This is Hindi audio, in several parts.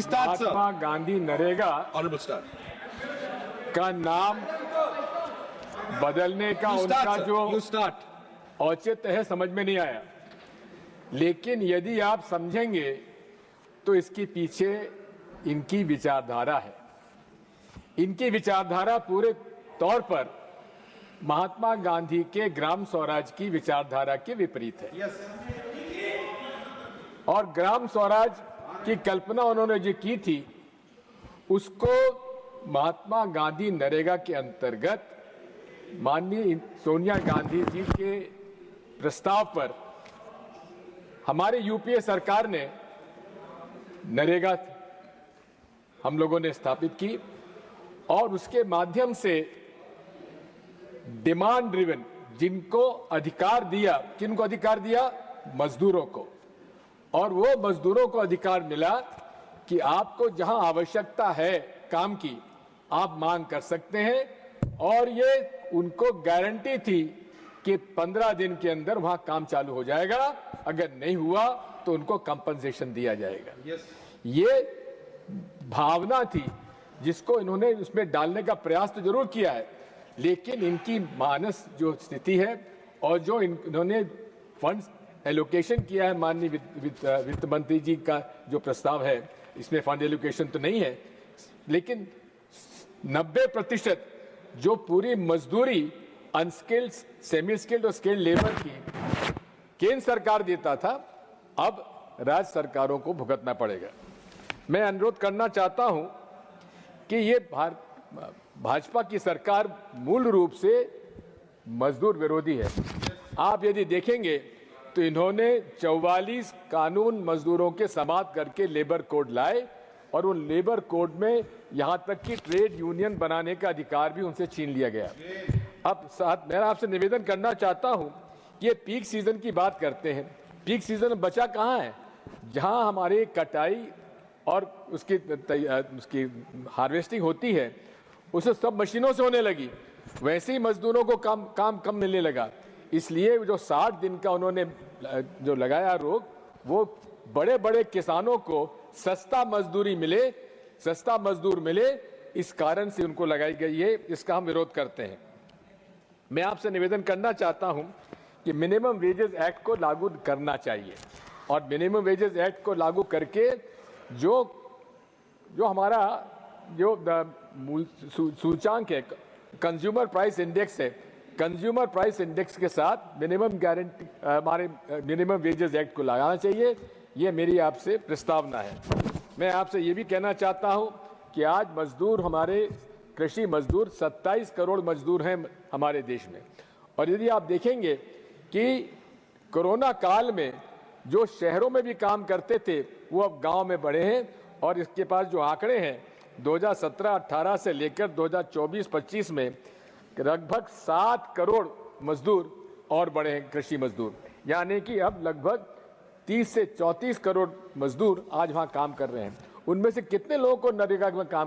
start, sir. Mahatma Gandhi NREGA Honorable start. का नाम बदलने का You उनका start, sir. जो You start. औचित्य है समझ में नहीं आया। लेकिन यदि आप समझेंगे तो इसके पीछे इनकी विचारधारा है। इनकी विचारधारा पूरे तौर पर महात्मा गांधी के ग्राम स्वराज की विचारधारा के विपरीत है। और ग्राम स्वराज की कल्पना उन्होंने जो की थी उसको महात्मा गांधी नरेगा के अंतर्गत माननीय सोनिया गांधी जी के प्रस्ताव पर हमारे यूपीए सरकार ने नरेगा हम लोगों ने स्थापित की और उसके माध्यम से डिमांड ड्रिवन जिनको अधिकार दिया, किनको अधिकार दिया? मजदूरों को। और वो मजदूरों को अधिकार मिला कि आपको जहां आवश्यकता है काम की आप मांग कर सकते हैं और ये उनको गारंटी थी कि 15 दिन के अंदर वहां काम चालू हो जाएगा, अगर नहीं हुआ तो उनको कंपनसेशन दिया जाएगा। ये भावना थी जिसको इन्होंने उसमें डालने का प्रयास तो जरूर किया है, लेकिन इनकी मानस जो स्थिति है और जो इन्होंने फंड्स एलोकेशन किया है, माननीय वित्त मंत्री जी का जो प्रस्ताव है इसमें फंड एलोकेशन तो नहीं है, लेकिन 90% जो पूरी मजदूरी अनस्किल्ड, सेमी स्किल्ड और स्किल्ड लेबर की केंद्र सरकार देता था, अब राज्य सरकारों को भुगतना पड़ेगा। मैं अनुरोध करना चाहता हूं कि ये भाजपा की सरकार मूल रूप से मजदूर विरोधी है। आप यदि देखेंगे तो इन्होंने 44 कानून मजदूरों के समाप्त करके लेबर कोड लाए और उन लेबर कोड में यहां तक कि ट्रेड यूनियन बनाने का अधिकार भी उनसे छीन लिया गया। अब साथ मैं आपसे निवेदन करना चाहता हूं कि ये पीक सीजन की बात करते हैं, पीक सीजन बचा कहां है? जहां हमारी कटाई और उसकी हार्वेस्टिंग होती है उसे सब मशीनों से होने लगी, वैसे ही मजदूरों को काम कम मिलने लगा। इसलिए जो 60 दिन का उन्होंने जो लगाया रोक, वो बड़े बड़े किसानों को सस्ता मजदूर मिले, इस कारण से उनको लगाई गई है। इसका हम विरोध करते हैं। मैं आपसे निवेदन करना चाहता हूं कि मिनिमम वेजेस एक्ट को लागू करना चाहिए और मिनिमम वेजेस एक्ट को लागू करके जो हमारा जो सूचांक है, कंज्यूमर प्राइस इंडेक्स है, कंज्यूमर प्राइस इंडेक्स के साथ मिनिमम गारंटी हमारे मिनिमम वेजेस एक्ट को लगाना चाहिए। ये मेरी आपसे प्रस्तावना है। मैं आपसे ये भी कहना चाहता हूं कि आज मजदूर, हमारे कृषि मजदूर 27 करोड़ मजदूर हैं हमारे देश में, और यदि आप देखेंगे कि कोरोना काल में जो शहरों में भी काम करते थे वो अब गांव में बढ़े हैं और इसके पास जो आंकड़े हैं 2017-18 से लेकर 2024-25 में लगभग 7 करोड़ मजदूर और बढ़े हैं कृषि मजदूर, यानी कि अब लगभग 30 से 34 करोड़ मजदूर आज वहां काम कर रहे हैं। उनमें से कितने लोगों को नरेगा में काम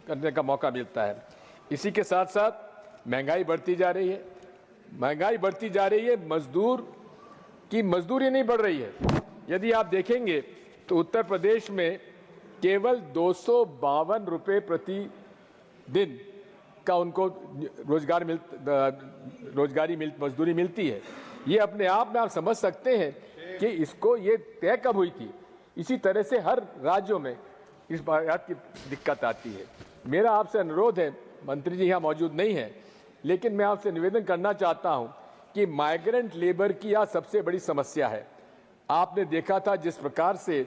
करने का मौका मिलता है? इसी के साथ साथ महंगाई बढ़ती जा रही है, मजदूर की मजदूरी नहीं बढ़ रही है। यदि आप देखेंगे तो उत्तर प्रदेश में केवल 252 रुपए प्रति दिन का उनको मजदूरी मिलती है। ये अपने आप में आप समझ सकते हैं कि इसको ये तय कब हुई थी। इसी तरह से हर राज्यों में इस बात की दिक्कत आती है। मेरा आपसे अनुरोध है, मंत्री जी यहाँ मौजूद नहीं है, लेकिन मैं आपसे निवेदन करना चाहता हूँ कि माइग्रेंट लेबर की यह सबसे बड़ी समस्या है। आपने देखा था जिस प्रकार से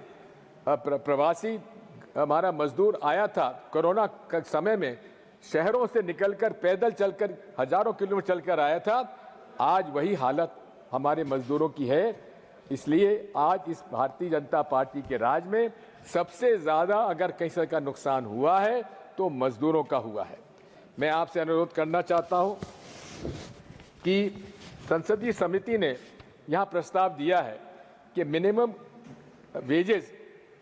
प्रवासी हमारा मजदूर आया था कोरोना के समय में, शहरों से निकलकर पैदल चलकर हजारों किलोमीटर चलकर आया था। आज वही हालत हमारे मजदूरों की है। इसलिए आज इस भारतीय जनता पार्टी के राज में सबसे ज्यादा अगर कहीं का नुकसान हुआ है तो मजदूरों का हुआ है। मैं आपसे अनुरोध करना चाहता हूं कि संसदीय समिति ने यहां प्रस्ताव दिया है कि मिनिमम वेजेस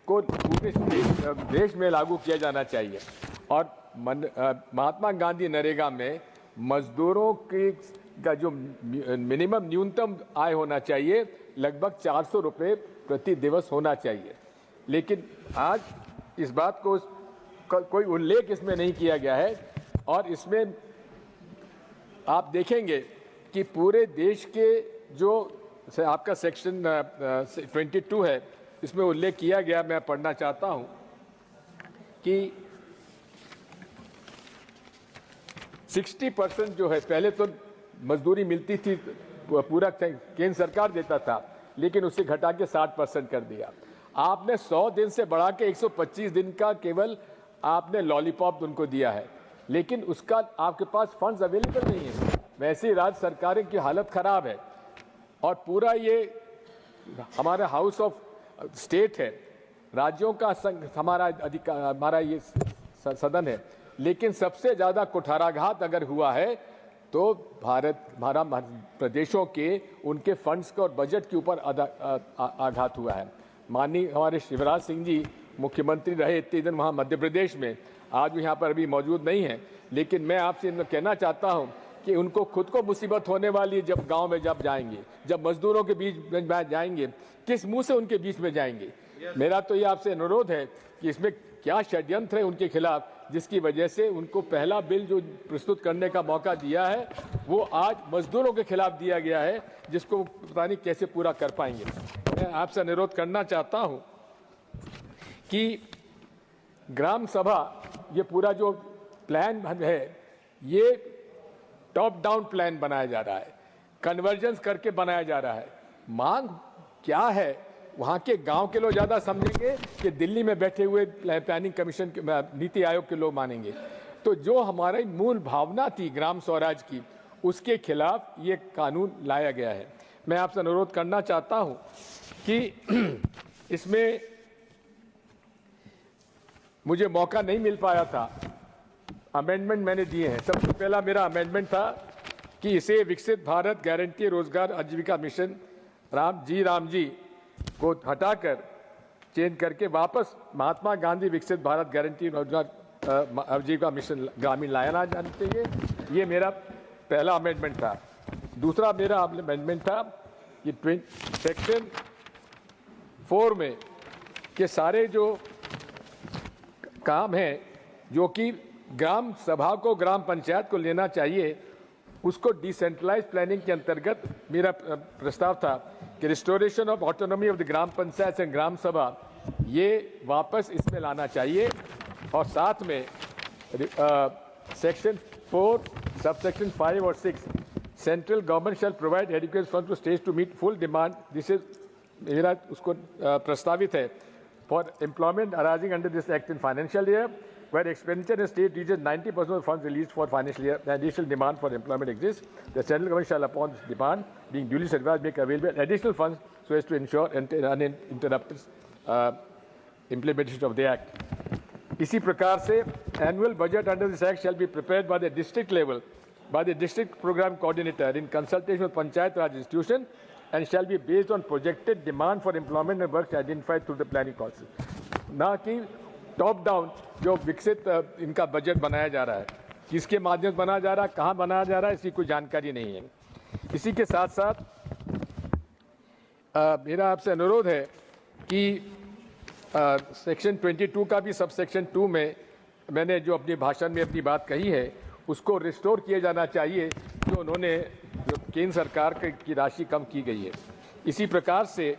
को पूरे देश में लागू किया जाना चाहिए और महात्मा गांधी नरेगा में मजदूरों की का जो मिनिमम न्यूनतम आय होना चाहिए लगभग 400 रुपए प्रति दिवस होना चाहिए। लेकिन आज इस बात को कोई उल्लेख इसमें नहीं किया गया है। और इसमें आप देखेंगे कि पूरे देश के जो आपका सेक्शन 22 है, इसमें उल्लेख किया गया, मैं पढ़ना चाहता हूं कि 60% जो है, पहले तो मजदूरी मिलती थी, पूरा केंद्र सरकार देता था, लेकिन उसे घटा के 60% कर दिया। आपने 100 दिन से बढ़ा के 125 दिन का केवल आपने लॉलीपॉप उनको दिया है, लेकिन उसका आपके पास फंड्स अवेलेबल नहीं है। वैसे ही राज्य सरकारों की हालत खराब है और पूरा ये हमारा हाउस ऑफ स्टेट है, राज्यों का हमारा अधिकार, हमारा ये सदन है, लेकिन सबसे ज्यादा कुठाराघात अगर हुआ है तो हमारा प्रदेशों के उनके फंड्स के और बजट के ऊपर आघात हुआ है। माननीय हमारे शिवराज सिंह जी मुख्यमंत्री रहे इतने दिन वहाँ मध्य प्रदेश में, आज भी यहाँ पर अभी मौजूद नहीं है, लेकिन मैं आपसे कहना चाहता हूँ कि उनको खुद को मुसीबत होने वाली है जब गांव में जब जाएंगे, जब मजदूरों के बीच में जाएंगे, किस मुंह से उनके बीच में जाएंगे। मेरा तो ये आपसे अनुरोध है कि इसमें क्या षड्यंत्र है उनके खिलाफ, जिसकी वजह से उनको पहला बिल जो प्रस्तुत करने का मौका दिया है वो आज मजदूरों के खिलाफ दिया गया है, जिसको पता नहीं कैसे पूरा कर पाएंगे। मैं आपसे अनुरोध करना चाहता हूं कि ग्राम सभा, ये पूरा जो प्लान है, ये टॉप डाउन प्लान बनाया जा रहा है, कन्वर्जेंस करके बनाया जा रहा है। मांग क्या है वहां के गांव के लोग ज्यादा समझेंगे कि दिल्ली में बैठे हुए प्लानिंग कमीशन के, नीति आयोग के लोग मानेंगे। तो जो हमारी मूल भावना थी ग्राम स्वराज की, उसके खिलाफ ये कानून लाया गया है। मैं आपसे अनुरोध करना चाहता हूं कि इसमें मुझे मौका नहीं मिल पाया था, अमेंडमेंट मैंने दिए हैं। सबसे पहला मेरा अमेंडमेंट था कि इसे विकसित भारत गारंटी रोजगार आजीविका मिशन राम जी को हटाकर चेंज करके वापस महात्मा गांधी विकसित भारत गारंटी रोजगार आजीविका मिशन ग्रामीण लाया जाना चाहिए। ये मेरा पहला अमेंडमेंट था। दूसरा मेरा अमेंडमेंट था कि सेक्शन 4 में के सारे जो काम हैं जो कि ग्राम सभा को, ग्राम पंचायत को लेना चाहिए, उसको डिसेंट्रलाइज प्लानिंग के अंतर्गत मेरा प्रस्ताव था कि restoration of autonomy of the gram panchayat and gram sabha, ये वापस इसमें लाना चाहिए। और साथ में सेक्शन 4 सबसेक्शन 5 और 6, central government shall provide adequate fund to states to meet full demand, this is मेरा उसको प्रस्तावित है, for employment arising under this act in financial year where expenditure in state reaches 90% of funds released for financial year, the additional demand for employment exists. The central government shall, upon this demand being duly certified, make available additional funds so as to ensure uninterrupted implementation of the act. इसी प्रकार से annual budget under this act shall be prepared by the district level by the district program coordinator in consultation with Panchayat Raj institution and shall be based on projected demand for employment and works identified through the planning process. ना कि टॉप डाउन जो विकसित इनका बजट बनाया जा रहा है, किसके माध्यम से बनाया जा रहा है, कहाँ बनाया जा रहा है, इसकी कोई जानकारी नहीं है। इसी के साथ साथ मेरा आपसे अनुरोध है कि सेक्शन 22 का भी सब सेक्शन 2 में मैंने जो अपने भाषण में अपनी बात कही है उसको रिस्टोर किया जाना चाहिए, जो उन्होंने जो केंद्र सरकार की राशि कम की गई है। इसी प्रकार से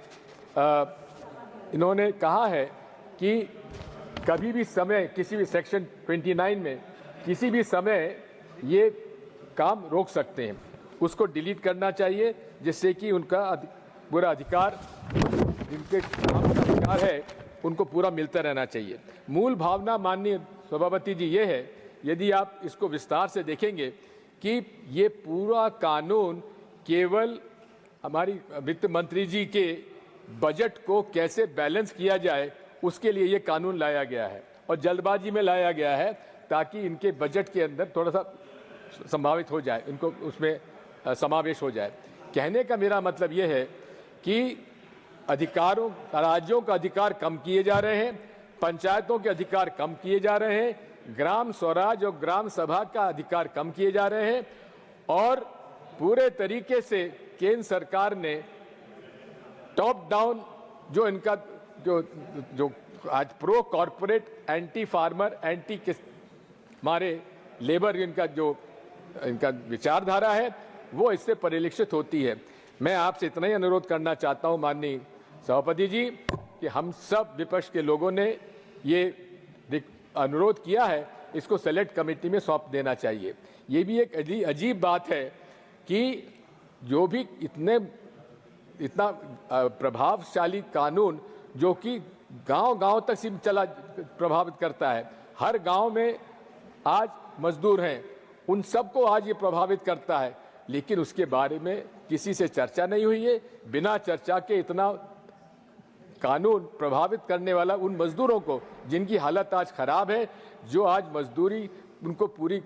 इन्होंने कहा है कि कभी भी समय, किसी भी सेक्शन 29 में किसी भी समय ये काम रोक सकते हैं, उसको डिलीट करना चाहिए, जिससे कि उनका पूरा अधिकार, जिनके काम का अधिकार है, उनको पूरा मिलता रहना चाहिए। मूल भावना माननीय सभापति जी ये है, यदि आप इसको विस्तार से देखेंगे कि ये पूरा कानून केवल हमारी वित्त मंत्री जी के बजट को कैसे बैलेंस किया जाए उसके लिए ये कानून लाया गया है और जल्दबाजी में लाया गया है, ताकि इनके बजट के अंदर थोड़ा सा संभावित हो जाए, इनको उसमें समावेश हो जाए। कहने का मेरा मतलब ये है कि अधिकारों, राज्यों का अधिकार कम किए जा रहे हैं, पंचायतों के अधिकार कम किए जा रहे हैं, ग्राम स्वराज और ग्राम सभा का अधिकार कम किए जा रहे हैं और पूरे तरीके से केंद्र सरकार ने टॉप डाउन जो इनका जो जो आज pro corporate, anti farmer, anti मारे लेबर इनका विचारधारा है वो इससे परिलक्षित होती है। मैं आपसे इतना ही अनुरोध करना चाहता हूं माननीय सभापति जी कि हम सब विपक्ष के लोगों ने ये अनुरोध किया है, इसको सेलेक्ट कमेटी में सौंप देना चाहिए। ये भी एक अजीब बात है कि जो भी इतना प्रभावशाली कानून जो कि गांव-गांव तक सिर्फ प्रभावित करता है, हर गांव में आज मजदूर हैं, उन सबको आज ये प्रभावित करता है, लेकिन उसके बारे में किसी से चर्चा नहीं हुई है। बिना चर्चा के इतना कानून प्रभावित करने वाला उन मजदूरों को जिनकी हालत आज खराब है, जो आज मजदूरी उनको पूरी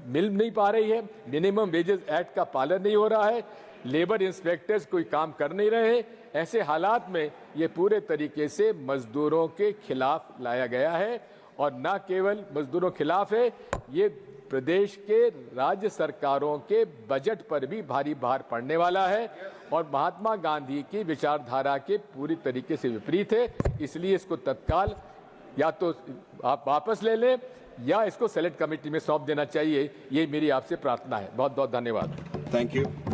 मिल नहीं पा रही है, मिनिमम वेजेस एक्ट का पालन नहीं हो रहा है, लेबर इंस्पेक्टर्स कोई काम कर नहीं रहे हैं, ऐसे हालात में ये पूरे तरीके से मजदूरों के खिलाफ लाया गया है। और न केवल मजदूरों के खिलाफ है, ये प्रदेश के राज्य सरकारों के बजट पर भी भारी भार पड़ने वाला है और महात्मा गांधी की विचारधारा के पूरी तरीके से विपरीत है। इसलिए इसको तत्काल या तो आप वापस ले लें या इसको सेलेक्ट कमेटी में सौंप देना चाहिए। ये मेरी आपसे प्रार्थना है। बहुत बहुत धन्यवाद। Thank you.